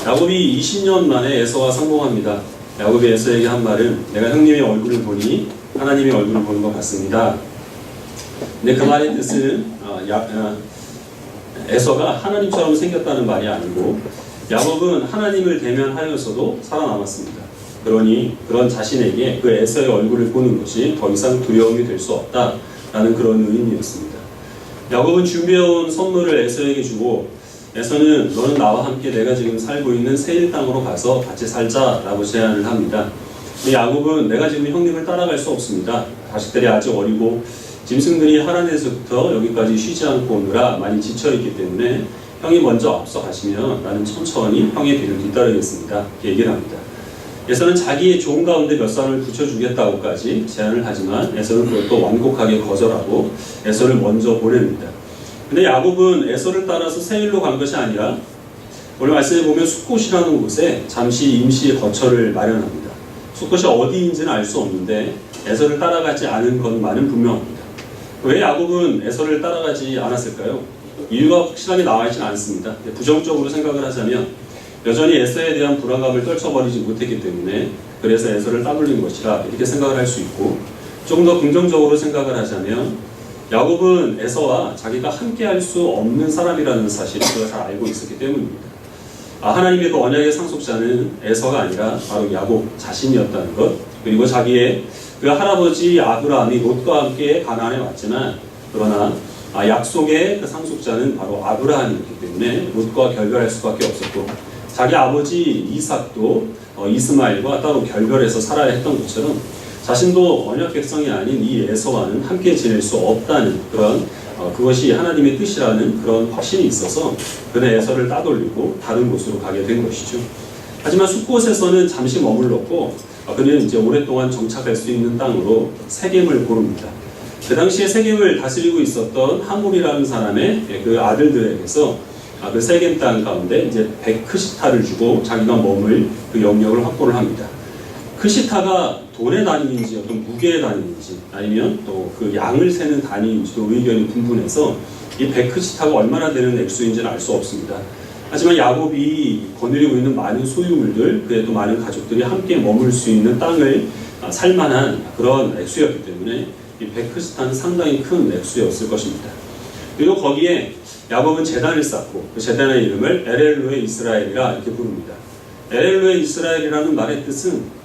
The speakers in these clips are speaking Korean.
야곱이 20년 만에 에서와 상봉합니다. 야곱이 에서에게 한 말은 내가 형님의 얼굴을 보니 하나님의 얼굴을 보는 것 같습니다. 근데 그 말의 뜻은 에서가 하나님처럼 생겼다는 말이 아니고 야곱은 하나님을 대면하여서도 살아남았습니다. 그러니 그런 자신에게 그 에서의 얼굴을 보는 것이 더 이상 두려움이 될 수 없다라는 그런 의미였습니다. 야곱은 준비해온 선물을 에서에게 주고 에서는 너는 나와 함께 내가 지금 살고 있는 세일 땅으로 가서 같이 살자라고 제안을 합니다. 야곱은 내가 지금 형님을 따라갈 수 없습니다. 자식들이 아직 어리고 짐승들이 하란에서부터 여기까지 쉬지 않고 오느라 많이 지쳐있기 때문에 형이 먼저 앞서 가시면 나는 천천히 형의 뒤를 뒤따르겠습니다. 이렇게 얘기를 합니다. 에서는 자기의 종 가운데 몇 사람을 붙여주겠다고까지 제안을 하지만 에서는 그것도 완곡하게 거절하고 에서를 먼저 보냅니다. 근데 야곱은 에서를 따라서 세일로 간 것이 아니라 오늘 말씀에 보면 숫곳이라는 곳에 잠시 임시 거처를 마련합니다. 숫곳이 어디인지는 알 수 없는데 에서를 따라가지 않은 것만은 분명합니다. 왜 야곱은 에서를 따라가지 않았을까요? 이유가 확실하게 나와 있지는 않습니다. 부정적으로 생각을 하자면 여전히 에서에 대한 불안감을 떨쳐버리지 못했기 때문에 그래서 에서를 따돌린 것이라 이렇게 생각을 할 수 있고, 조금 더 긍정적으로 생각을 하자면 야곱은 에서와 자기가 함께할 수 없는 사람이라는 사실을 그가 잘 알고 있었기 때문입니다. 하나님의 그 언약의 상속자는 에서가 아니라 바로 야곱 자신이었다는 것, 그리고 자기의 그 할아버지 아브라함이 롯과 함께 가나안에 왔지만 그러나 약속의 그 상속자는 바로 아브라함이었기 때문에 롯과 결별할 수밖에 없었고, 자기 아버지 이삭도 이스마엘과 따로 결별해서 살아야 했던 것처럼 자신도 언약 백성이 아닌 이 에서와는 함께 지낼 수 없다는 그런 그것이 하나님의 뜻이라는 그런 확신이 있어서 그는 에서를 따돌리고 다른 곳으로 가게 된 것이죠. 하지만 숫곳에서는 잠시 머물렀고 그는 이제 오랫동안 정착할 수 있는 땅으로 세겜을 고릅니다. 그 당시에 세겜을 다스리고 있었던 하물이라는 사람의 그 아들들에게서 그 세겜 땅 가운데 이제 100크시타를 주고 자기가 머물 그 영역을 확보를 합니다. 크시타가 돈의 단위인지 어떤 무게의 단위인지 아니면 또 그 양을 세는 단위인지도 의견이 분분해서 이 100크시타가 얼마나 되는 액수인지는 알 수 없습니다. 하지만 야곱이 거느리고 있는 많은 소유물들, 그에도 많은 가족들이 함께 머물 수 있는 땅을 살만한 그런 액수였기 때문에 이 100크시타는 상당히 큰 액수였을 것입니다. 그리고 거기에 야곱은 제단을 쌓고 그 제단의 이름을 엘엘로의 이스라엘이라 이렇게 부릅니다. 엘엘로의 이스라엘이라는 말의 뜻은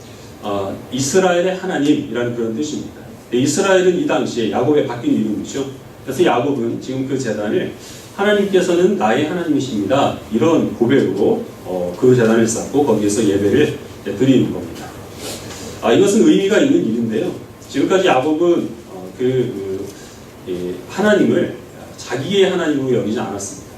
이스라엘의 하나님이라는 그런 뜻입니다. 이스라엘은 이 당시에 야곱의 바뀐 이름이죠. 그래서 야곱은 지금 그 제단을 하나님께서는 나의 하나님이십니다, 이런 고백으로 그 제단을 쌓고 거기에서 예배를 드리는 겁니다. 이것은 의미가 있는 일인데요. 지금까지 야곱은 하나님을 자기의 하나님으로 여기지 않았습니다.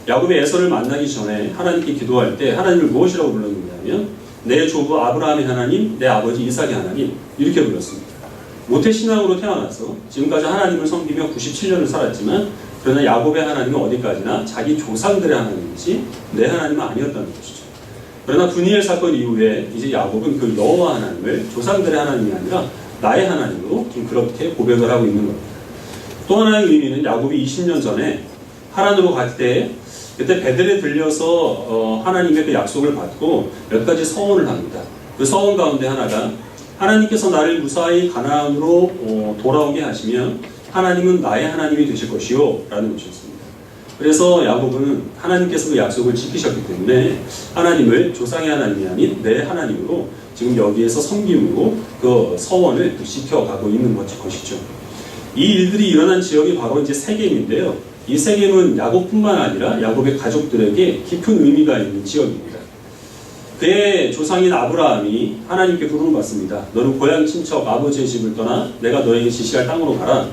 야곱이 에서를 만나기 전에 하나님께 기도할 때 하나님을 무엇이라고 불렀느냐면 내 조부 아브라함의 하나님, 내 아버지 이삭의 하나님, 이렇게 불렀습니다. 모태신앙으로 태어나서 지금까지 하나님을 섬기며 97년을 살았지만 그러나 야곱의 하나님은 어디까지나 자기 조상들의 하나님이지 내 하나님은 아니었다는 것이죠. 그러나 브니엘 사건 이후에 이제 야곱은 그 여호와 하나님을 조상들의 하나님이 아니라 나의 하나님으로 지금 그렇게 고백을 하고 있는 겁니다. 또 하나의 의미는 야곱이 20년 전에 하란으로 갈 때 그때 베델에 들려서 하나님의 그 약속을 받고 몇 가지 서원을 합니다. 그 서원 가운데 하나가 하나님께서 나를 무사히 가나안으로 돌아오게 하시면 하나님은 나의 하나님이 되실 것이요 라는 것이었습니다. 그래서 야곱은 하나님께서 그 약속을 지키셨기 때문에 하나님을 조상의 하나님이 아닌 내 하나님으로 지금 여기에서 섬김으로 그 서원을 지켜가고 있는 것이죠. 이 일들이 일어난 지역이 바로 이제 세겜인데요. 이 세겜은 야곱뿐만 아니라 야곱의 가족들에게 깊은 의미가 있는 지역입니다. 그의 조상인 아브라함이 하나님께 부름을 받습니다. 너는 고향 친척 아버지의 집을 떠나 내가 너에게 지시할 땅으로 가라.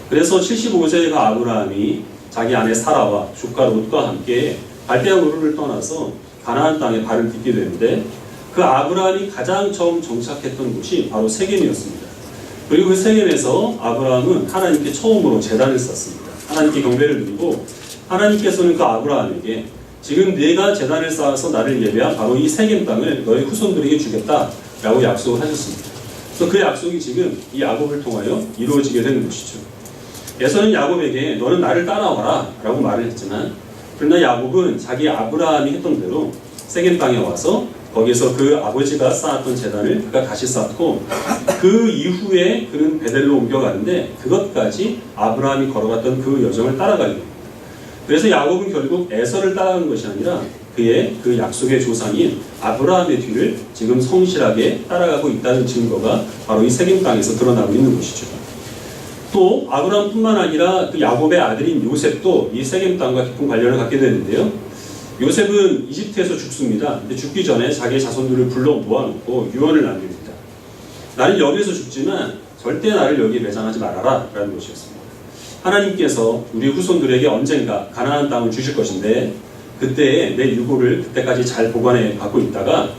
그래서 75세의 그 아브라함이 자기 아내 사라와 조카 롯과 함께 갈대아 우르를 떠나서 가나안 땅에 발을 딛게 되는데 그 아브라함이 가장 처음 정착했던 곳이 바로 세겜이었습니다. 그리고 그 세겜에서 아브라함은 하나님께 처음으로 제단을 쌓습니다. 하나님께 경배를 드리고 하나님께서는 그 아브라함에게 지금 네가 제단을 쌓아서 나를 예배한 바로 이 세겜 땅을 너의 후손들에게 주겠다라고 약속을 하셨습니다. 그래서 그 약속이 지금 이 야곱을 통하여 이루어지게 되는 것이죠. 에서는 야곱에게 너는 나를 따라와라 라고 말을 했지만 그러나 야곱은 자기 아브라함이 했던 대로 세겜 땅에 와서 거기서 그 아버지가 쌓았던 제단을 그가 다시 쌓고 그 이후에 그는 베델로 옮겨가는데 그것까지 아브라함이 걸어갔던 그 여정을 따라가게 됩니다. 그래서 야곱은 결국 에서를 따라가는 것이 아니라 그의 그 약속의 조상인 아브라함의 뒤를 지금 성실하게 따라가고 있다는 증거가 바로 이 세겜 땅에서 드러나고 있는 것이죠. 또 아브라함뿐만 아니라 그 야곱의 아들인 요셉도 이 세겜 땅과 깊은 관련을 갖게 되는데요. 요셉은 이집트에서 죽습니다. 근데 죽기 전에 자기의 자손들을 불러 모아놓고 유언을 남깁니다. 나는 여기서 죽지만 절대 나를 여기에 매장하지 말아라 라는 것이었습니다. 하나님께서 우리 후손들에게 언젠가 가나안 땅을 주실 것인데 그때에 내 유고를 그때까지 잘 보관해 갖고 있다가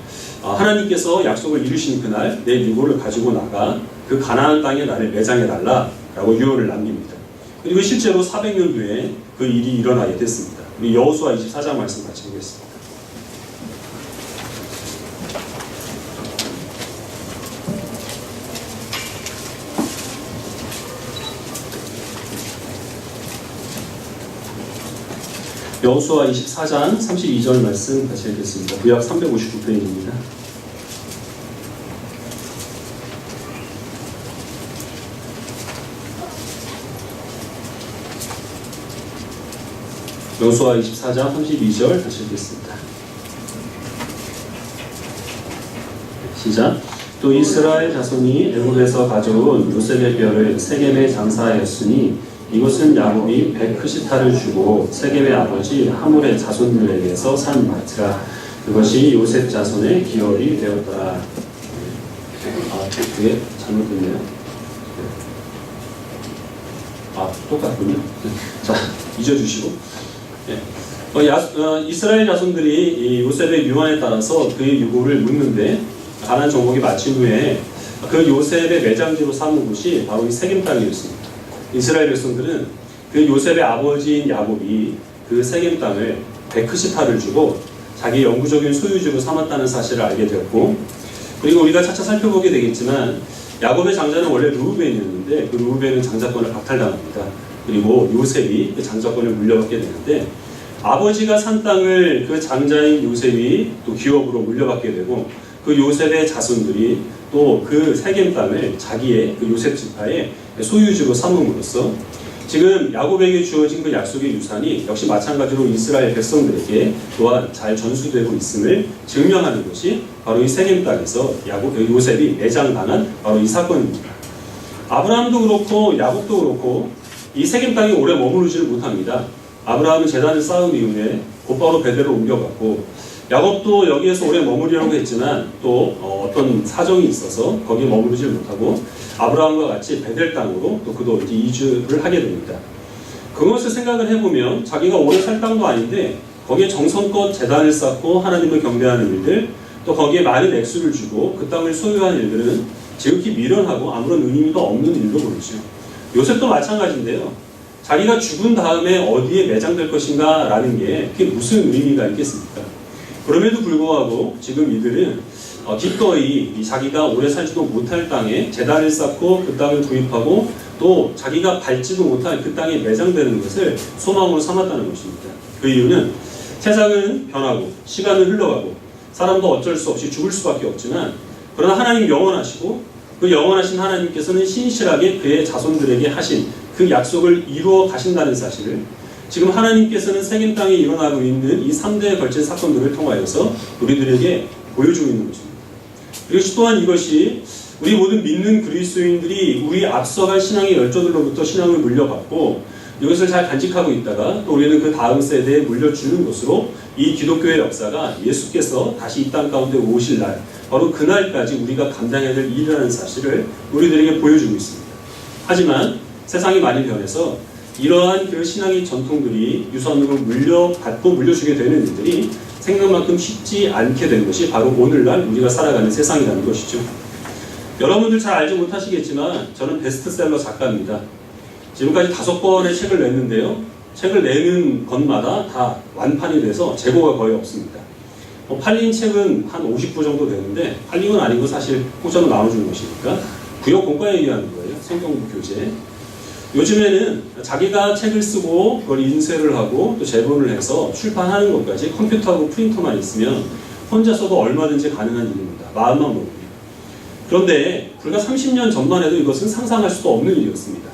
하나님께서 약속을 이루신 그날 내 유고를 가지고 나가 그 가나안 땅에 나를 매장해 달라 라고 유언을 남깁니다. 그리고 실제로 400년 후에 그 일이 일어나게 됐습니다. 우리 여호수아 24장 말씀 같이 보겠습니다. 여호수아 24장 32절 말씀 같이 읽겠습니다. 구약 359페이지입니다. 여호수아 24장 32절 다시 읽겠습니다. 시작. 또 이스라엘 자손이 애굽에서 가져온 요셉의 뼈를 세겜에 장사하였으니 이곳은 야곱이 베크시타를 주고 세겜의 아버지 하물의 자손들에게서 산 마트라. 그것이 요셉 자손의 기업이 되었더라. 그게 잘못됐네요. 똑같군요. 자, 잊어주시고. 이스라엘 자손들이 이 요셉의 유언에 따라서 그의 유고를 묻는데 가나안 정복이 마친 후에 그 요셉의 매장지로 삼은 곳이 바로 이 세겜 땅이었습니다. 이스라엘 백성들은 그 요셉의 아버지인 야곱이 그 세겜 땅을 베크시타를 주고 자기 영구적인 소유지로 삼았다는 사실을 알게 되었고, 그리고 우리가 차차 살펴보게 되겠지만 야곱의 장자는 원래 르우벤이었는데 그 르우벤은 장자권을 박탈당합니다. 그리고 요셉이 그 장자권을 물려받게 되는데 아버지가 산 땅을 그 장자인 요셉이 또 기업으로 물려받게 되고 그 요셉의 자손들이 또 그 세겜 땅을 자기의 그 요셉 지파의 소유지로 삼음으로써 지금 야곱에게 주어진 그 약속의 유산이 역시 마찬가지로 이스라엘 백성들에게 또한 잘 전수되고 있음을 증명하는 것이 바로 이 세겜 땅에서 요셉이 매장당한 바로 이 사건입니다. 아브라함도 그렇고 야곱도 그렇고 이 세겜 땅에 오래 머무르지를 못합니다. 아브라함은 제단을 쌓은 이후에 곧바로 베델로 옮겨갔고 야곱도 여기에서 오래 머무르려고 했지만 또 어떤 사정이 있어서 거기에 머무르지 못하고 아브라함과 같이 베델 땅으로 또 그도 이제 이주를 하게 됩니다. 그것을 생각을 해보면 자기가 오래 살 땅도 아닌데 거기에 정성껏 제단을 쌓고 하나님을 경배하는 일들, 또 거기에 많은 액수를 주고 그 땅을 소유한 일들은 지극히 미련하고 아무런 의미가 없는 일로 보이죠. 요셉도 마찬가지인데요. 자기가 죽은 다음에 어디에 매장될 것인가 라는 게 그게 무슨 의미가 있겠습니까? 그럼에도 불구하고 지금 이들은 기꺼이 자기가 오래 살지도 못할 땅에 제단을 쌓고 그 땅을 구입하고 또 자기가 밟지도 못할 그 땅에 매장되는 것을 소망으로 삼았다는 것입니다. 그 이유는 세상은 변하고 시간은 흘러가고 사람도 어쩔 수 없이 죽을 수밖에 없지만 그러나 하나님 영원하시고 그 영원하신 하나님께서는 신실하게 그의 자손들에게 하신 그 약속을 이루어 가신다는 사실을 지금 하나님께서는 세겜 땅에 일어나고 있는 이 3대에 걸친 사건들을 통하여서 우리들에게 보여주고 있는 것입니다. 그리고 또한 이것이 우리 모든 믿는 그리스도인들이 우리 앞서갈 신앙의 열조들로부터 신앙을 물려받고 이것을 잘 간직하고 있다가 또 우리는 그 다음 세대에 물려주는 것으로 이 기독교의 역사가 예수께서 다시 이 땅 가운데 오실 날 바로 그날까지 우리가 감당해야 될 일이라는 사실을 우리들에게 보여주고 있습니다. 하지만 세상이 많이 변해서 이러한 그 신앙의 전통들이 유산으로 물려받고 물려주게 되는 일들이 생각만큼 쉽지 않게 된 것이 바로 오늘날 우리가 살아가는 세상이라는 것이죠. 여러분들 잘 알지 못하시겠지만 저는 베스트셀러 작가입니다. 지금까지 5권의 책을 냈는데요. 책을 내는 것마다 다 완판이 돼서 재고가 거의 없습니다. 팔린 책은 한 50부 정도 되는데 팔린 건 아니고 사실 공짜로 나눠주는 것이니까 구역 공과에 의한 거예요. 성경부 교재. 요즘에는 자기가 책을 쓰고 그걸 인쇄를 하고 또 제본을 해서 출판하는 것까지 컴퓨터하고 프린터만 있으면 혼자서도 얼마든지 가능한 일입니다. 마음만 먹으면. 그런데 불과 30년 전만 해도 이것은 상상할 수도 없는 일이었습니다.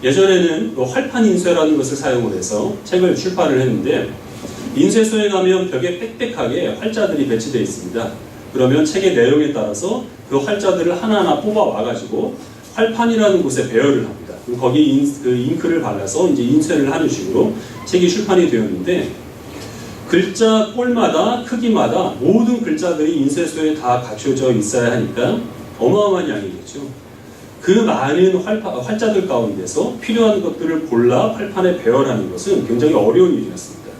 예전에는 활판 인쇄라는 것을 사용을 해서 책을 출판을 했는데 인쇄소에 가면 벽에 빽빽하게 활자들이 배치되어 있습니다. 그러면 책의 내용에 따라서 그 활자들을 하나하나 뽑아 와가지고 활판이라는 곳에 배열을 합니다. 거기 그 잉크를 발라서 이제 인쇄를 하는 식으로 책이 출판이 되었는데 글자 꼴마다 크기마다 모든 글자들이 인쇄소에 다 갖춰져 있어야 하니까 어마어마한 양이겠죠. 그 많은 활자들 가운데서 필요한 것들을 골라 활판에 배열하는 것은 굉장히 어려운 일이었습니다.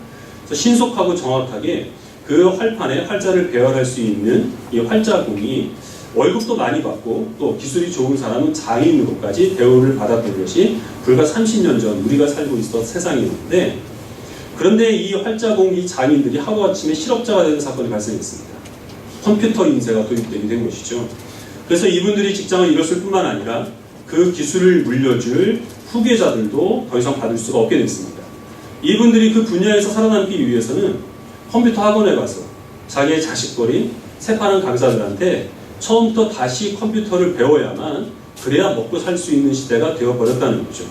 그래서 신속하고 정확하게 그 활판에 활자를 배열할 수 있는 이 활자공이 월급도 많이 받고 또 기술이 좋은 사람은 장인으로까지 대우를 받았던 것이 불과 30년 전 우리가 살고 있었던 세상이었는데, 그런데 이 활자공 이 장인들이 하루아침에 실업자가 되는 사건이 발생했습니다. 컴퓨터 인쇄가 도입되게 된 것이죠. 그래서 이분들이 직장을 잃었을 뿐만 아니라 그 기술을 물려줄 후계자들도 더 이상 받을 수가 없게 됐습니다. 이분들이 그 분야에서 살아남기 위해서는 컴퓨터 학원에 가서 자기의 자식거리 새파란 강사들한테 처음부터 다시 컴퓨터를 배워야만 그래야 먹고 살 수 있는 시대가 되어버렸다는 거죠.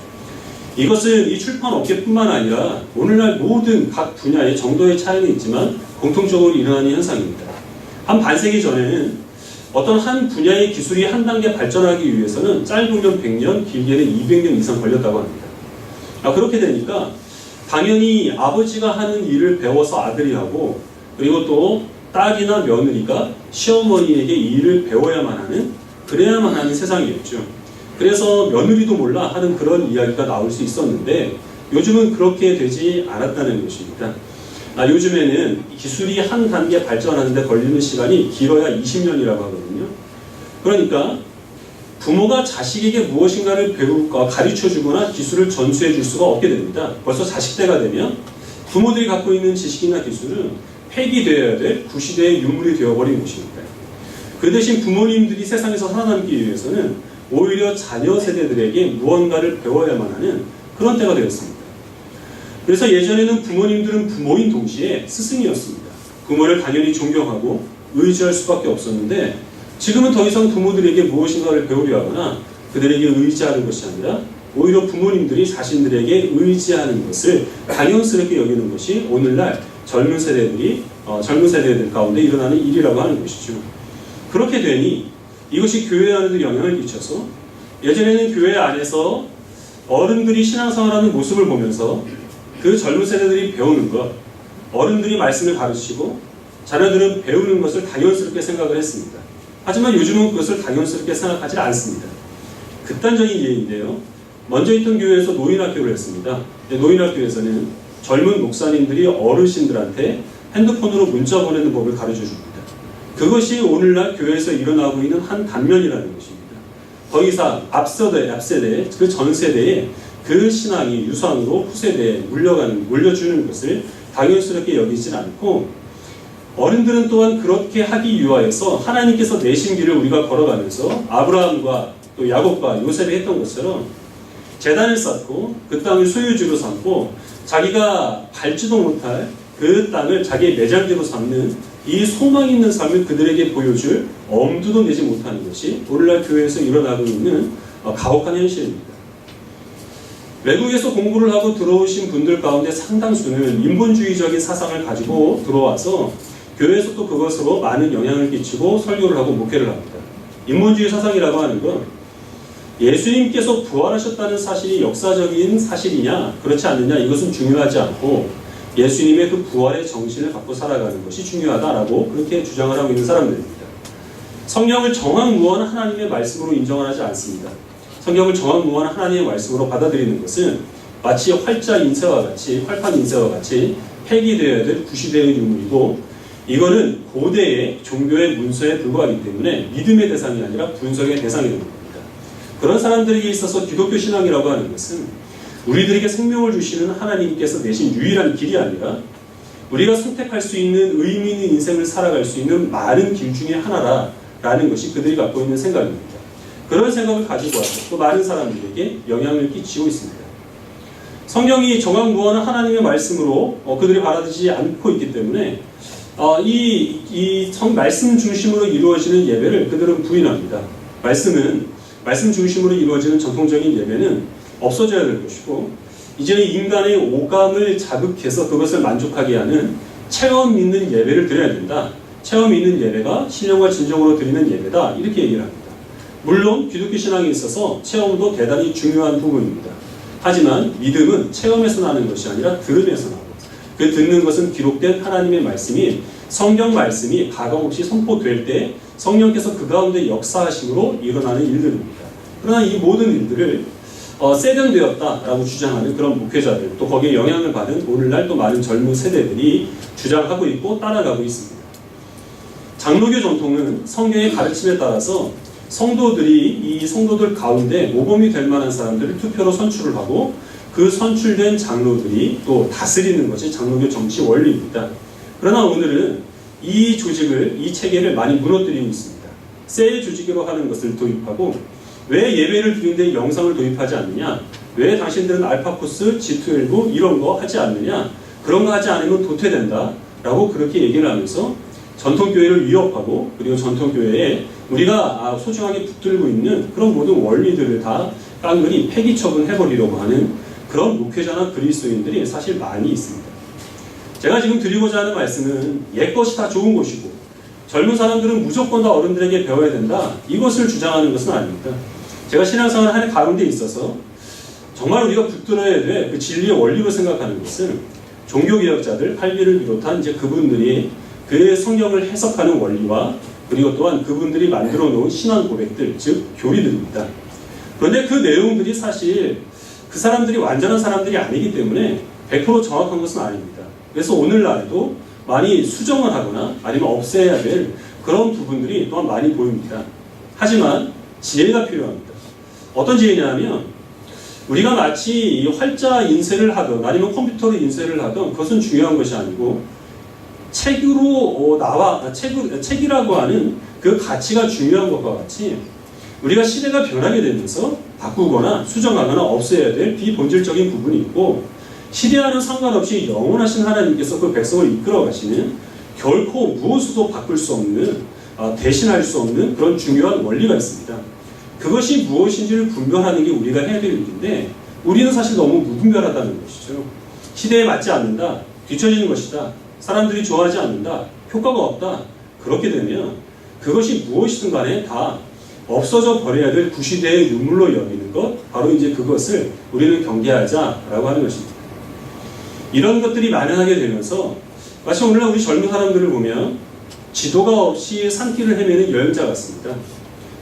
이것은 이 출판 업계뿐만 아니라 오늘날 모든 각 분야의 정도의 차이는 있지만 공통적으로 일어나는 현상입니다. 한 반세기 전에는 어떤 한 분야의 기술이 한 단계 발전하기 위해서는 짧으면 100년, 길게는 200년 이상 걸렸다고 합니다. 그렇게 되니까 당연히 아버지가 하는 일을 배워서 아들이 하고, 그리고 또 딸이나 며느리가 시어머니에게 일을 배워야만 하는, 그래야만 하는 세상이었죠. 그래서 며느리도 몰라 하는 그런 이야기가 나올 수 있었는데 요즘은 그렇게 되지 않았다는 것입니다. 요즘에는 기술이 한 단계 발전하는데 걸리는 시간이 길어야 20년이라고 하거든요. 그러니까 부모가 자식에게 무엇인가를 배우고 가르쳐주거나 기술을 전수해 줄 수가 없게 됩니다. 벌써 자식 때가 되면 부모들이 갖고 있는 지식이나 기술은 폐기되어야 될 구시대의 유물이 되어버린 것입니다. 그 대신 부모님들이 세상에서 살아남기 위해서는 오히려 자녀 세대들에게 무언가를 배워야만 하는 그런 때가 되었습니다. 그래서 예전에는 부모님들은 부모인 동시에 스승이었습니다. 부모를 당연히 존경하고 의지할 수밖에 없었는데 지금은 더 이상 부모들에게 무엇인가를 배우려 하거나 그들에게 의지하는 것이 아니라 오히려 부모님들이 자신들에게 의지하는 것을 당연스럽게 여기는 것이 오늘날 젊은 세대들 가운데 일어나는 일이라고 하는 것이죠. 그렇게 되니 이것이 교회 안에도 영향을 끼쳐서 예전에는 교회 안에서 어른들이 신앙생활하는 모습을 보면서 그 젊은 세대들이 배우는 것, 어른들이 말씀을 가르치고 자녀들은 배우는 것을 당연스럽게 생각을 했습니다. 하지만 요즘은 그것을 당연스럽게 생각하지 않습니다. 극단적인 예인데요. 먼저 있던 교회에서 노인학교를 했습니다. 노인학교에서는 젊은 목사님들이 어르신들한테 핸드폰으로 문자 보내는 법을 가르쳐 줍니다. 그것이 오늘날 교회에서 일어나고 있는 한 단면이라는 것입니다. 더 이상 앞세대, 그 전 세대의 그 신앙이 유산으로 후세대에 물려주는 것을 당연스럽게 여기지 않고 어른들은 또한 그렇게 하기 위하여서 하나님께서 내신 길을 우리가 걸어가면서 아브라함과 또 야곱과 요셉이 했던 것처럼 제단을 쌓고 그 땅을 소유지로 삼고 자기가 밟지도 못할 그 땅을 자기의 매장지로 삼는 이 소망 있는 삶을 그들에게 보여줄 엄두도 내지 못하는 것이 오늘날 교회에서 일어나고 있는 가혹한 현실입니다. 외국에서 공부를 하고 들어오신 분들 가운데 상당수는 인본주의적인 사상을 가지고 들어와서 교회에서 또 그것으로 많은 영향을 끼치고 설교를 하고 목회를 합니다. 인본주의 사상이라고 하는 건 예수님께서 부활하셨다는 사실이 역사적인 사실이냐 그렇지 않느냐 이것은 중요하지 않고 예수님의 그 부활의 정신을 갖고 살아가는 것이 중요하다라고 그렇게 주장을 하고 있는 사람들입니다. 성경을 정확무한 하나님의 말씀으로 인정을 하지 않습니다. 성경을 정확무한 하나님의 말씀으로 받아들이는 것은 마치 활자 인쇄와 같이 활판 인쇄와 같이 폐기되어야 될 구시대의 유물이고 이거는 고대의 종교의 문서에 불과하기 때문에 믿음의 대상이 아니라 분석의 대상이 되는 겁니다. 그런 사람들에게 있어서 기독교 신앙이라고 하는 것은 우리들에게 생명을 주시는 하나님께서 내신 유일한 길이 아니라 우리가 선택할 수 있는 의미 있는 인생을 살아갈 수 있는 많은 길 중에 하나라는 것이 그들이 갖고 있는 생각입니다. 그런 생각을 가지고 와서 또 많은 사람들에게 영향을 끼치고 있습니다. 성경이 정황무한한 하나님의 말씀으로 그들이 받아들이지 않고 있기 때문에 말씀 중심으로 이루어지는 예배를 그들은 부인합니다. 말씀 중심으로 이루어지는 전통적인 예배는 없어져야 될 것이고, 이제는 인간의 오감을 자극해서 그것을 만족하게 하는 체험 있는 예배를 드려야 된다. 체험 있는 예배가 신령과 진정으로 드리는 예배다. 이렇게 얘기를 합니다. 물론 기독교 신앙에 있어서 체험도 대단히 중요한 부분입니다. 하지만 믿음은 체험에서 나는 것이 아니라 들음에서 나고, 그 듣는 것은 기록된 하나님의 말씀이, 성경 말씀이 가감없이 선포될 때 성령께서 그 가운데 역사하심으로 일어나는 일들입니다. 그러나 이 모든 일들을 세련되었다라고 주장하는 그런 목회자들, 또 거기에 영향을 받은 오늘날 또 많은 젊은 세대들이 주장하고 있고 따라가고 있습니다. 장로교 전통은 성경의 가르침에 따라서 이 성도들 가운데 모범이 될 만한 사람들을 투표로 선출을 하고, 그 선출된 장로들이 또 다스리는 것이 장로교 정치 원리입니다. 그러나 오늘은 이 체계를 많이 무너뜨리고 있습니다. 새 조직으로 하는 것을 도입하고, 왜 예배를 드리는데 영상을 도입하지 않느냐? 왜 당신들은 알파코스, G12 이런 거 하지 않느냐? 그런 거 하지 않으면 도태된다 라고 그렇게 얘기를 하면서 전통교회를 위협하고, 그리고 전통교회에 우리가 소중하게 붙들고 있는 그런 모든 원리들을 다 깡그리 폐기 처분해버리려고 하는 그런 목회자나 그리스도인들이 사실 많이 있습니다. 제가 지금 드리고자 하는 말씀은 옛것이 다 좋은 것이고 젊은 사람들은 무조건 다 어른들에게 배워야 된다, 이것을 주장하는 것은 아닙니다. 제가 신앙생활 하는 가운데 있어서 정말 우리가 붙들어야 될 그 진리의 원리로 생각하는 것은 종교개혁자들, 할비를 비롯한 이제 그분들이 그 성경을 해석하는 원리와, 그리고 또한 그분들이 만들어 놓은 신앙 고백들, 즉 교리들입니다. 그런데 그 내용들이 사실 그 사람들이 완전한 사람들이 아니기 때문에 100% 정확한 것은 아닙니다. 그래서 오늘날에도 많이 수정을 하거나 아니면 없애야 될 그런 부분들이 또한 많이 보입니다. 하지만 지혜가 필요합니다. 어떤 지혜냐면, 우리가 마치 활자 인쇄를 하든 아니면 컴퓨터로 인쇄를 하든 그것은 중요한 것이 아니고, 책이라고 하는 그 가치가 중요한 것과 같이 우리가 시대가 변하게 되면서 바꾸거나 수정하거나 없애야 될 비본질적인 부분이 있고, 시대와는 상관없이 영원하신 하나님께서 그 백성을 이끌어 가시는, 결코 무엇으로 바꿀 수 없는, 대신할 수 없는 그런 중요한 원리가 있습니다. 그것이 무엇인지를 분별하는 게 우리가 해야 될 일인데, 우리는 사실 너무 무분별하다는 것이죠. 시대에 맞지 않는다, 뒤처지는 것이다, 사람들이 좋아하지 않는다, 효과가 없다, 그렇게 되면 그것이 무엇이든 간에 다 없어져 버려야 될 구시대의 유물로 여기는 것, 바로 이제 그것을 우리는 경계하자라고 하는 것입니다. 이런 것들이 만연하게 되면서 마치 오늘날 우리 젊은 사람들을 보면 지도가 없이 산길을 헤매는 여행자 같습니다.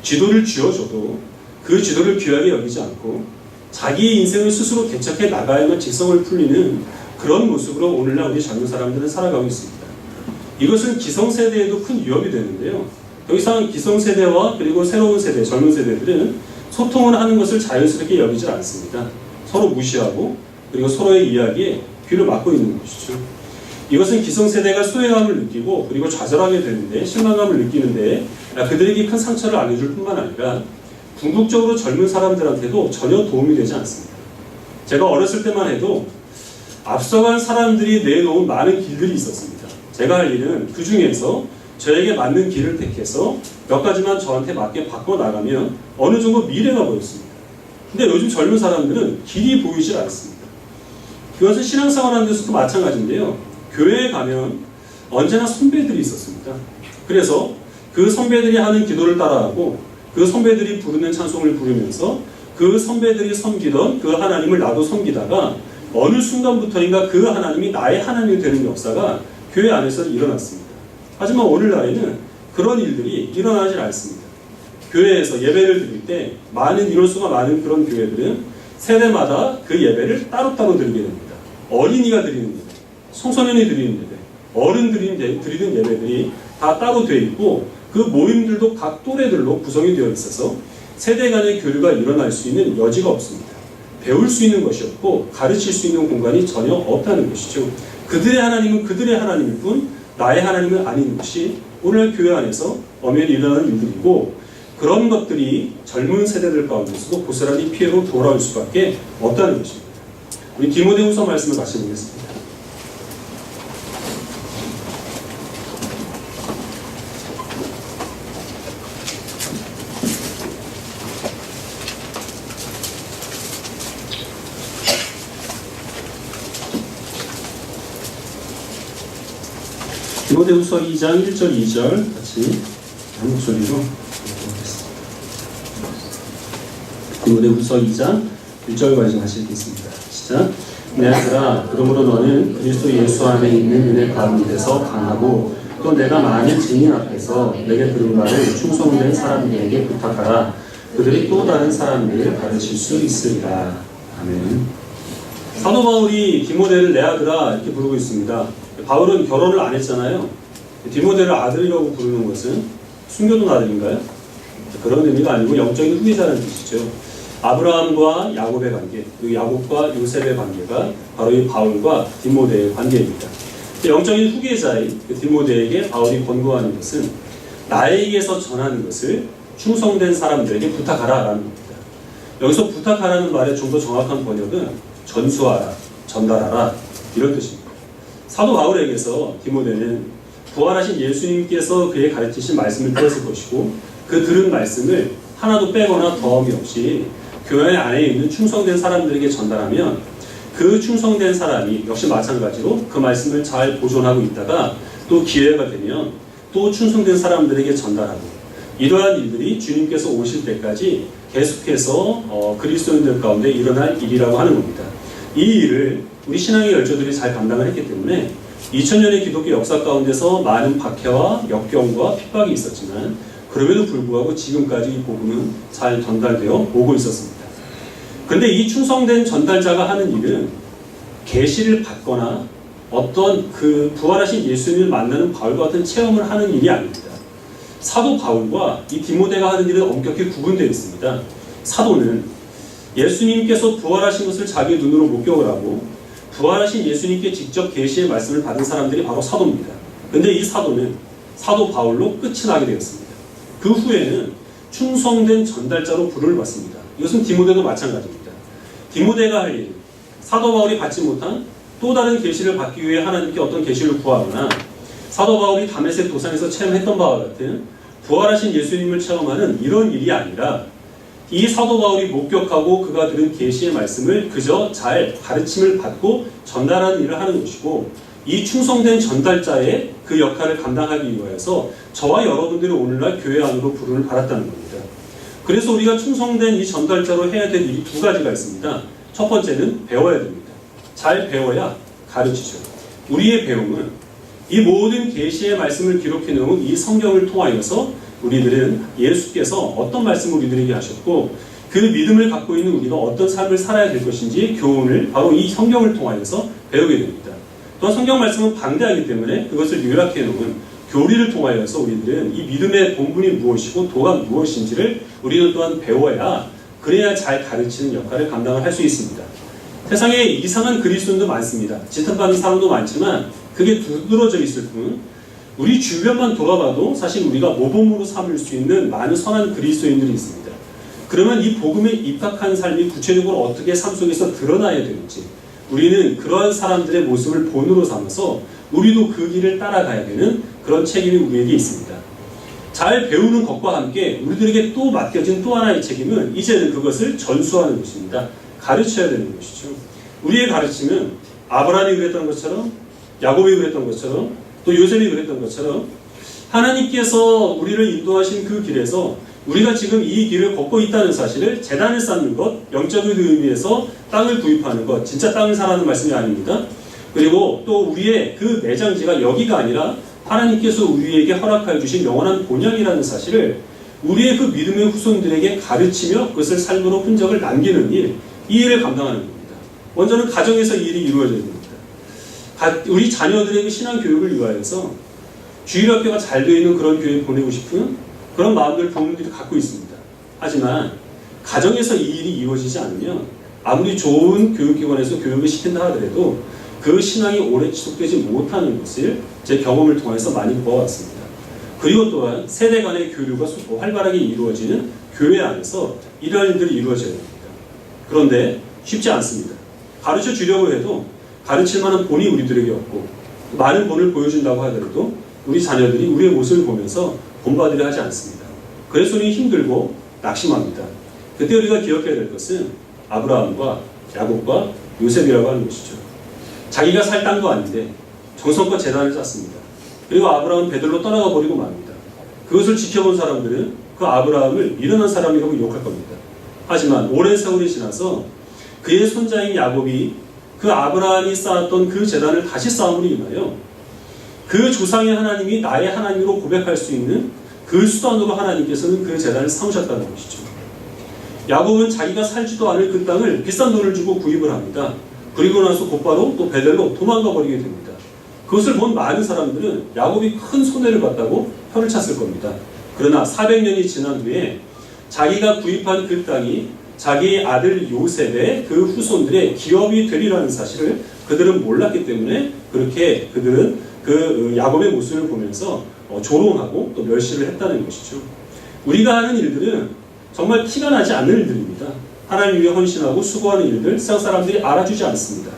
지도를 쥐어줘도 그 지도를 귀하게 여기지 않고 자기의 인생을 스스로 개척해 나가야만 직성을 풀리는 그런 모습으로 오늘날 우리 젊은 사람들은 살아가고 있습니다. 이것은 기성세대에도 큰 위협이 되는데요. 더 이상 기성세대와 그리고 새로운 세대, 젊은 세대들은 소통을 하는 것을 자연스럽게 여기질 않습니다. 서로 무시하고 그리고 서로의 이야기에 귀를 막고 있는 것이죠. 이것은 기성세대가 소외감을 느끼고 그리고 좌절하게 되는데, 실망감을 느끼는데 그들에게 큰 상처를 안겨줄 뿐만 아니라 궁극적으로 젊은 사람들한테도 전혀 도움이 되지 않습니다. 제가 어렸을 때만 해도 앞서간 사람들이 내놓은 많은 길들이 있었습니다. 제가 할 일은 그 중에서 저에게 맞는 길을 택해서 몇 가지만 저한테 맞게 바꿔나가면 어느 정도 미래가 보였습니다. 근데 요즘 젊은 사람들은 길이 보이질 않습니다. 그것은 신앙생활 하는 데서도 마찬가지인데요. 교회에 가면 언제나 선배들이 있었습니다. 그래서 그 선배들이 하는 기도를 따라하고 그 선배들이 부르는 찬송을 부르면서 그 선배들이 섬기던 그 하나님을 나도 섬기다가 어느 순간부터인가 그 하나님이 나의 하나님이 되는 역사가 교회 안에서 일어났습니다. 하지만 오늘날에는 그런 일들이 일어나질 않습니다. 교회에서 예배를 드릴 때 인원 수가 많은 그런 교회들은 세대마다 그 예배를 따로따로 드리게 됩니다. 어린이가 드리는 예배, 청소년이 드리는 예배, 어른들이 드리는 예배들이 다 따로 되어 있고, 그 모임들도 각 또래들로 구성이 되어 있어서 세대 간의 교류가 일어날 수 있는 여지가 없습니다. 배울 수 있는 것이 없고 가르칠 수 있는 공간이 전혀 없다는 것이죠. 그들의 하나님은 그들의 하나님일 뿐 나의 하나님은 아닌 것이 오늘 교회 안에서 엄연히 일어나는 일들이고, 그런 것들이 젊은 세대들 가운데서도 고스란히 피해로 돌아올 수밖에 없다는 것입니다. 우리 디모데후서 말씀을 같이 보겠습니다. 디모데후서 2장 1절 2절 같이 한 목소리로 읽어보겠습니다. 디모데후서 2장 1절까지 같이 읽겠습니다. 시작. 내 아들아, 그러므로 너는 그리스도 예수 안에 있는 은혜 가운데서 강하고 또 내가 많은 증인 앞에서 내게 들은 바를 충성된 사람들에게 부탁하라. 그들이 또 다른 사람들을 가르칠 수 있으리라. 아멘. 사도 바울이 디모데를 내 아들아 이렇게 부르고 있습니다. 바울은 결혼을 안 했잖아요. 디모데를 아들이라고 부르는 것은 숨겨둔 아들인가요? 그런 의미가 아니고 영적인 후계자라는 뜻이죠. 아브라함과 야곱의 관계, 그리고 야곱과 요셉의 관계가 바로 이 바울과 디모데의 관계입니다. 영적인 후계자인 디모데에게 바울이 권고하는 것은 나에게서 전하는 것을 충성된 사람들에게 부탁하라 라는 겁니다. 여기서 부탁하라는 말의 좀 더 정확한 번역은 전수하라, 전달하라 이런 뜻입니다. 사도 바울에게서 디모데는 부활하신 예수님께서 그의 가르치신 말씀을 들었을 것이고 그 들은 말씀을 하나도 빼거나 더함이 없이 교회 안에 있는 충성된 사람들에게 전달하면 그 충성된 사람이 역시 마찬가지로 그 말씀을 잘 보존하고 있다가 또 기회가 되면 또 충성된 사람들에게 전달하고 이러한 일들이 주님께서 오실 때까지 계속해서 그리스도인들 가운데 일어날 일이라고 하는 겁니다. 이 일을 우리 신앙의 열조들이 잘 감당을 했기 때문에 2000년의 기독교 역사 가운데서 많은 박해와 역경과 핍박이 있었지만 그럼에도 불구하고 지금까지 이 복음은 잘 전달되어 오고 있었습니다. 그런데 이 충성된 전달자가 하는 일은 계시를 받거나 어떤 그 부활하신 예수님을 만나는 바울과 같은 체험을 하는 일이 아닙니다. 사도 바울과 이 디모데가 하는 일은 엄격히 구분되어 있습니다. 사도는 예수님께서 부활하신 것을 자기 눈으로 목격을 하고 부활하신 예수님께 직접 계시의 말씀을 받은 사람들이 바로 사도입니다. 그런데 이 사도는 사도 바울로 끝이 나게 되었습니다. 그 후에는 충성된 전달자로 부름을 받습니다. 이것은 디모데도 마찬가지입니다. 디모데가 할 일, 사도 바울이 받지 못한 또 다른 계시를 받기 위해 하나님께 어떤 계시를 구하거나 사도 바울이 다메섹 도상에서 체험했던 바와 같은 부활하신 예수님을 체험하는 이런 일이 아니라 이 사도 바울이 목격하고 그가 들은 계시의 말씀을 그저 잘 가르침을 받고 전달하는 일을 하는 것이고 이 충성된 전달자의 그 역할을 감당하기 위해서 저와 여러분들이 오늘날 교회 안으로 부름을 받았다는 겁니다. 그래서 우리가 충성된 이 전달자로 해야 될 일이 두 가지가 있습니다. 첫 번째는 배워야 됩니다. 잘 배워야 가르치죠. 우리의 배움은 이 모든 계시의 말씀을 기록해 놓은 이 성경을 통하여서 우리들은 예수께서 어떤 말씀을 우리들에게 하셨고 그 믿음을 갖고 있는 우리가 어떤 삶을 살아야 될 것인지 교훈을 바로 이 성경을 통하여서 배우게 됩니다. 또한 성경 말씀은 방대하기 때문에 그것을 요약해 놓은 교리를 통하여서 우리들은 이 믿음의 본분이 무엇이고 도가 무엇인지를 우리는 또한 배워야 그래야 잘 가르치는 역할을 감당을 할 수 있습니다. 세상에 이상한 그리스도인도 많습니다. 지탄받는 사람도 많지만 그게 두드러져 있을 뿐 우리 주변만 돌아봐도 사실 우리가 모범으로 삼을 수 있는 많은 선한 그리스도인들이 있습니다. 그러면 이 복음에 입각한 삶이 구체적으로 어떻게 삶 속에서 드러나야 되는지 우리는 그러한 사람들의 모습을 본으로 삼아서 우리도 그 길을 따라가야 되는 그런 책임이 우리에게 있습니다. 잘 배우는 것과 함께 우리들에게 또 맡겨진 또 하나의 책임은 이제는 그것을 전수하는 것입니다. 가르쳐야 되는 것이죠. 우리의 가르침은 아브라함이 그랬던 것처럼 야곱이 그랬던 것처럼 또 요셉이 그랬던 것처럼 하나님께서 우리를 인도하신 그 길에서 우리가 지금 이 길을 걷고 있다는 사실을 제단을 쌓는 것, 영적인 의미에서 땅을 구입하는 것, 진짜 땅을 사라는 말씀이 아닙니다. 그리고 또 우리의 그 매장지가 여기가 아니라 하나님께서 우리에게 허락하여 주신 영원한 본향이라는 사실을 우리의 그 믿음의 후손들에게 가르치며 그것을 삶으로 흔적을 남기는 일, 이 일을 감당하는 겁니다. 먼저는 가정에서 이 일이 이루어져야 됩니다. 우리 자녀들에게 신앙 교육을 위하여서 주일학교가 잘 되어 있는 그런 교회에 보내고 싶은 그런 마음들 부모님들이 갖고 있습니다. 하지만 가정에서 이 일이 이루어지지 않으면 아무리 좋은 교육기관에서 교육을 시킨다 하더라도 그 신앙이 오래 지속되지 못하는 것을 제 경험을 통해서 많이 보아왔습니다. 그리고 또한 세대 간의 교류가 활발하게 이루어지는 교회 안에서 이러한 일들이 이루어져야 됩니다. 그런데 쉽지 않습니다. 가르쳐 주려고 해도 가르칠 만한 본이 우리들에게 없고 많은 본을 보여준다고 하더라도 우리 자녀들이 우리의 모습을 보면서 본받으려 하지 않습니다. 그래서 우리는 힘들고 낙심합니다. 그때 우리가 기억해야 될 것은 아브라함과 야곱과 요셉이라고 하는 것이죠. 자기가 살 땅도 아닌데 정성껏 제단을 쌓습니다. 그리고 아브라함은 베들로 떠나가 버리고 맙니다. 그것을 지켜본 사람들은 그 아브라함을 미련한 사람이라고 욕할 겁니다. 하지만 오랜 세월이 지나서 그의 손자인 야곱이 그 아브라함이 쌓았던 그 제단을 다시 쌓음으로 인하여 그 조상의 하나님이 나의 하나님으로 고백할 수 있는 그 수단으로 하나님께서는 그 제단을 삼으셨다는 것이죠. 야곱은 자기가 살지도 않을 그 땅을 비싼 돈을 주고 구입을 합니다. 그리고 나서 곧바로 또 베델로 도망가 버리게 됩니다. 그것을 본 많은 사람들은 야곱이 큰 손해를 봤다고 혀를 찼을 겁니다. 그러나 400년이 지난 후에 자기가 구입한 그 땅이 자기 아들 요셉의 그 후손들의 기업이 되리라는 사실을 그들은 몰랐기 때문에 그렇게 그들은 그 야곱의 모습을 보면서 조롱하고 또 멸시를 했다는 것이죠. 우리가 하는 일들은 정말 티가 나지 않는 일들입니다. 하나님 위해 헌신하고 수고하는 일들 세상 사람들이 알아주지 않습니다.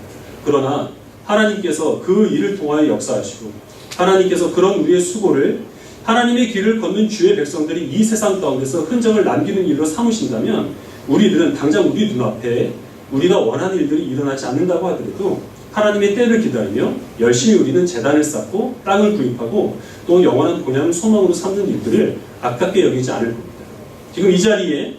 그러나 하나님께서 그 일을 통하여 역사하시고 하나님께서 그런 우리의 수고를 하나님의 길을 걷는 주의 백성들이 이 세상 가운데서 흔적을 남기는 일로 삼으신다면 우리들은 당장 우리 눈앞에 우리가 원하는 일들이 일어나지 않는다고 하더라도 하나님의 때를 기다리며 열심히 우리는 제단을 쌓고 땅을 구입하고 또 영원한 본향을 소망으로 삼는 일들을 아깝게 여기지 않을 겁니다. 지금 이 자리에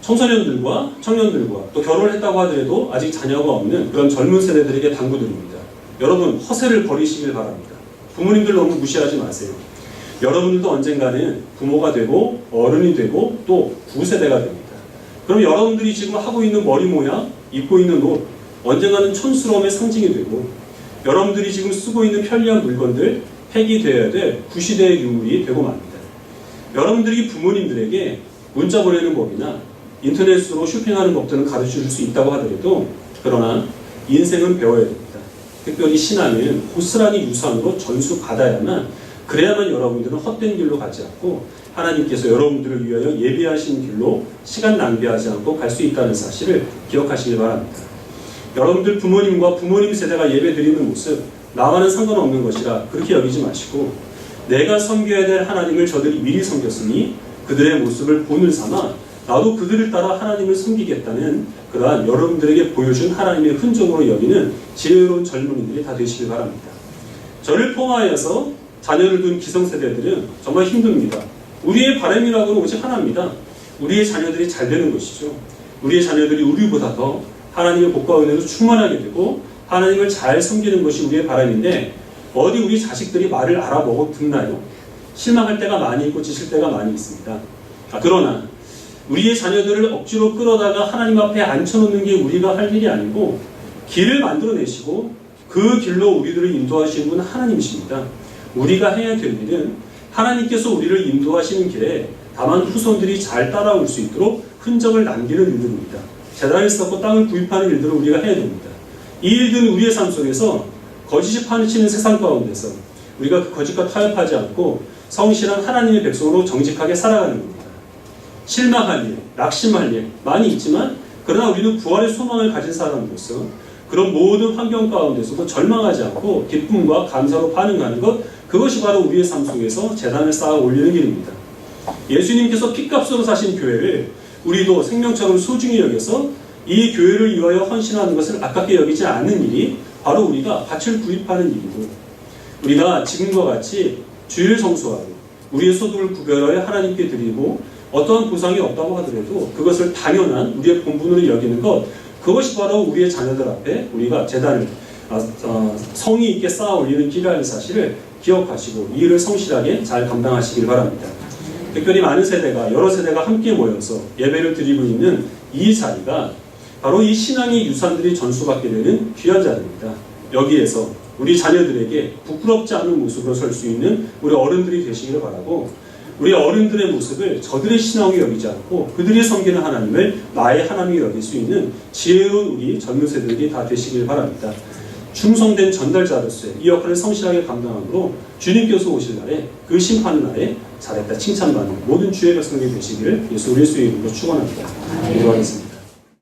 청소년들과 청년들과 또 결혼을 했다고 하더라도 아직 자녀가 없는 그런 젊은 세대들에게 당부드립니다. 여러분 허세를 버리시길 바랍니다. 부모님들 너무 무시하지 마세요. 여러분들도 언젠가는 부모가 되고 어른이 되고 또 구세대가 됩니다. 그럼 여러분들이 지금 하고 있는 머리 모양, 입고 있는 옷 언젠가는 촌스러움의 상징이 되고 여러분들이 지금 쓰고 있는 편리한 물건들 폐기되어야 될 구시대의 유물이 되고 맙니다. 여러분들이 부모님들에게 문자 보내는 법이나 인터넷으로 쇼핑하는 법들은 가르쳐줄 수 있다고 하더라도 그러나 인생은 배워야 됩니다. 특별히 신앙은 고스란히 유산으로 전수받아야만 그래야만 여러분들은 헛된 길로 가지 않고 하나님께서 여러분들을 위하여 예비하신 길로 시간 낭비하지 않고 갈 수 있다는 사실을 기억하시길 바랍니다. 여러분들 부모님과 부모님 세대가 예배드리는 모습 나와는 상관없는 것이라 그렇게 여기지 마시고 내가 섬겨야 될 하나님을 저들이 미리 섬겼으니 그들의 모습을 본을 삼아 나도 그들을 따라 하나님을 섬기겠다는 그러한 여러분들에게 보여준 하나님의 흔적으로 여기는 지혜로운 젊은이들이 다 되시길 바랍니다. 저를 포함하여서 자녀를 둔 기성세대들은 정말 힘듭니다. 우리의 바람이라고는 오직 하나입니다. 우리의 자녀들이 잘 되는 것이죠. 우리의 자녀들이 우리보다 더 하나님의 복과 은혜로 충만하게 되고 하나님을 잘 섬기는 것이 우리의 바람인데 어디 우리 자식들이 말을 알아보고 듣나요? 실망할 때가 많이 있고 지칠 때가 많이 있습니다. 그러나 우리의 자녀들을 억지로 끌어다가 하나님 앞에 앉혀놓는 게 우리가 할 일이 아니고 길을 만들어내시고 그 길로 우리들을 인도하시는 분은 하나님이십니다. 우리가 해야 될 일은 하나님께서 우리를 인도하시는 길에 다만 후손들이 잘 따라올 수 있도록 흔적을 남기는 일들입니다. 제단을 쌓고 땅을 구입하는 일들을 우리가 해야 됩니다. 이 일들은 우리의 삶 속에서 거짓이 파헤치는 세상 가운데서 우리가 그 거짓과 타협하지 않고 성실한 하나님의 백성으로 정직하게 살아가는 겁니다. 실망할 일, 낙심할 일 많이 있지만 그러나 우리는 부활의 소망을 가진 사람으로서 그런 모든 환경 가운데서도 절망하지 않고 기쁨과 감사로 반응하는 것 그것이 바로 우리의 삶 속에서 제단을 쌓아 올리는 길입니다. 예수님께서 피값으로 사신 교회를 우리도 생명처럼 소중히 여겨서 이 교회를 위하여 헌신하는 것을 아깝게 여기지 않는 일이 바로 우리가 밭을 구입하는 일이고 우리가 지금과 같이 주일 성수하고 우리의 소득을 구별하여 하나님께 드리고 어떠한 보상이 없다고 하더라도 그것을 당연한 우리의 본분으로 여기는 것 그것이 바로 우리의 자녀들 앞에 우리가 제단을 성의 있게 쌓아 올리는 길이라는 사실을 기억하시고 이 일을 성실하게 잘 감당하시길 바랍니다. 특별히 많은 세대가 여러 세대가 함께 모여서 예배를 드리고 있는 이 자리가 바로 이 신앙의 유산들이 전수받게 되는 귀한 자리입니다. 여기에서 우리 자녀들에게 부끄럽지 않은 모습으로 설 수 있는 우리 어른들이 되시기를 바라고 우리 어른들의 모습을 저들의 신앙이 여기지 않고 그들이 섬기는 하나님을 나의 하나님이 여길 수 있는 지혜로운 우리 젊은 세대들이 다 되시길 바랍니다. 충성된 전달자로서의 이 역할을 성실하게 감당함으로 주님께서 오실 날에 그 심판의 날에 잘했다 칭찬받는 모든 주의 백성들이 되시기를 예수 그리스도의 이름으로 축원합니다. 기도하겠습니다.